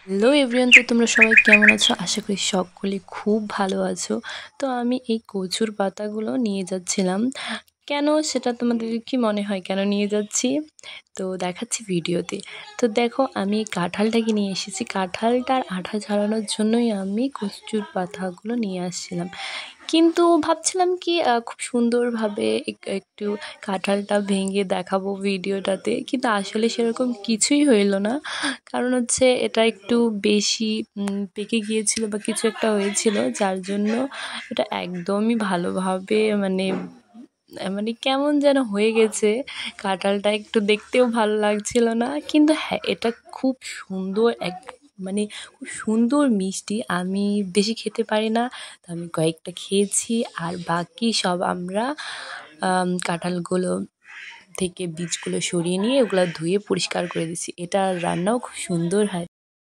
Hello everyone, তো তোমরা সবাই কেমন আছো? আশা করি সকলে খুব ভালো আছো। তো আমি এই কচুর পাতাগুলো নিয়ে যাচ্ছিলাম। কেন সেটা তোমাদের কি মনে হয় কেন নিয়ে যাচ্ছি? তো দেখাচ্ছি ভিডিওতে। তো দেখো, আমি এই কাঁঠালটাকে নিয়ে এসেছি। কাঁঠালটার আঠা ছাড়ানোর জন্যই আমি কচুর পাতাগুলো নিয়ে আসছিলাম। কিন্তু ভাবছিলাম কি খুব সুন্দরভাবে একটু কাঁঠালটা ভেঙে দেখাবো ভিডিওটাতে, কিন্তু আসলে সেরকম কিছুই হইল না। কারণ হচ্ছে এটা একটু বেশি পেকে গিয়েছিল বা কিছু একটা হয়েছিল, যার জন্য এটা একদমই ভালোভাবে মানে কেমন যেন হয়ে গেছে। কাঁঠালটা একটু দেখতেও ভালো লাগছিল না, কিন্তু হ্যাঁ, এটা খুব সুন্দর মানে খুব সুন্দর মিষ্টি। আমি বেশি খেতে পারি না, তো আমি কয়েকটা খেয়েছি। আর বাকি সব আমরা কাঁঠালগুলো থেকে বীজগুলো সরিয়ে নিয়ে ওগুলো ধুয়ে পরিষ্কার করে দিচ্ছি। এটা রান্নাও খুব সুন্দর হয়।